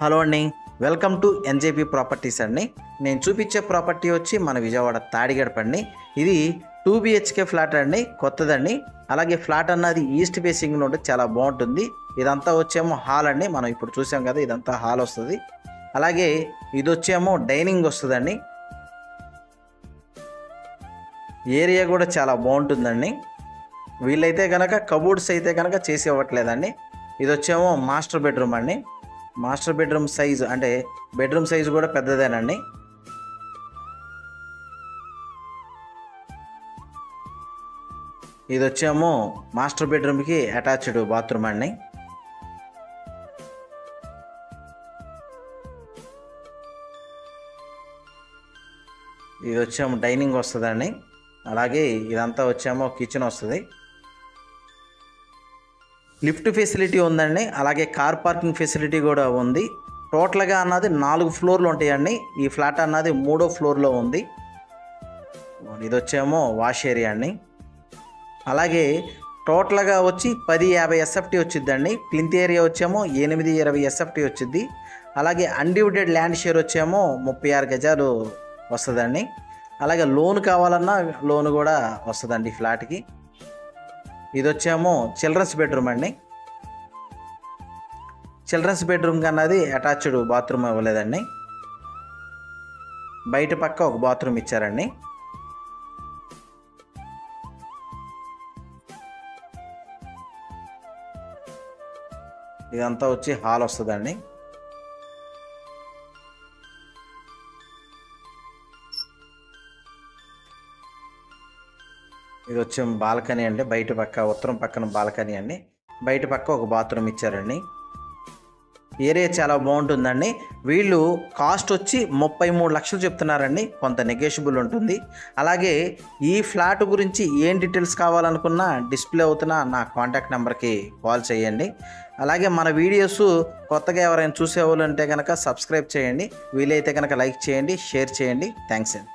Hello అండి, welcome to NJP properties అండి. నేను చూపించే ప్రాపర్టీ వచ్చి మన విజయవాడ తాడిగడప అండి. ఇది 2 BHK ఫ్లాట్ అండి, కొత్తదండి. అలాగే ఫ్లాట్ అన్నది ఈస్ట్ ఫేసింగ్లో ఉంటే చాలా బాగుంటుంది. ఇదంతా వచ్చేమో హాల్ అండి, మనం ఇప్పుడు చూసాం కదా, ఇదంతా హాల్ వస్తుంది. అలాగే ఇది వచ్చేమో డైనింగ్ వస్తుందండి. ఏరియా కూడా చాలా బాగుంటుందండి. వీళ్ళైతే కనుక కబోర్డ్స్ అయితే కనుక చేసి ఇవ్వట్లేదండి. ఇది వచ్చేమో మాస్టర్ బెడ్రూమ్ అండి. మాస్టర్ బెడ్రూమ్ సైజు అంటే బెడ్రూమ్ సైజు కూడా పెద్దదేనండి. ఇది వచ్చేమో మాస్టర్ బెడ్రూమ్కి అటాచ్డ్ బాత్రూమ్ అండి. ఇది వచ్చేమో డైనింగ్ వస్తుందండి. అలాగే ఇదంతా వచ్చేమో కిచెన్ వస్తుంది. లిఫ్ట్ ఫెసిలిటీ ఉందండి. అలాగే కార్ పార్కింగ్ ఫెసిలిటీ కూడా ఉంది. టోటల్గా అన్నది 4 ఫ్లోర్లు ఉంటాయండి. ఈ ఫ్లాట్ అన్నది 3వ ఫ్లోర్లో ఉంది. ఇది వచ్చేమో వాష్ ఏరియా అండి. అలాగే టోటల్గా వచ్చి 1050 SFT వచ్చిద్దండి. ప్లింత్ ఏరియా వచ్చేమో 820 SFT వచ్చిద్ది. అలాగే అన్డివిడెడ్ ల్యాండ్ షేర్ వచ్చేమో 36 గజాలు వస్తుందండి. అలాగే లోన్ కావాలన్నా లోన్ కూడా వస్తుందండి ఫ్లాట్కి. ఇది వచ్చేమో చిల్డ్రన్స్ బెడ్రూమ్ అండి. చిల్డ్రన్స్ బెడ్రూమ్ కన్నది అటాచ్డ్ బాత్రూమ్ ఇవ్వలేదండి. బయట పక్క ఒక బాత్రూమ్ ఇచ్చారండి. ఇదంతా వచ్చి హాల్ వస్తుందండి. ఇది వచ్చే బాల్కనీ అండి. బయట పక్క ఉత్తరం పక్కన బాల్కనీ అండి. బయట పక్క ఒక బాత్రూమ్ ఇచ్చారండి. ఏరియా చాలా బాగుంటుందండి. వీళ్ళు కాస్ట్ వచ్చి 33 లక్షలు చెప్తున్నారండి. కొంత నెగోషియబుల్ ఉంటుంది. అలాగే ఈ ఫ్లాట్ గురించి ఏం డీటెయిల్స్ కావాలనుకున్నా డిస్ప్లే అవుతున్న నా కాంటాక్ట్ నెంబర్కి కాల్ చేయండి. అలాగే మన వీడియోస్ కొత్తగా ఎవరైనా చూసేవాళ్ళు అంటే కనుక సబ్స్క్రైబ్ చేయండి. వీలైతే కనుక లైక్ చేయండి, షేర్ చేయండి. థ్యాంక్స్ అండి.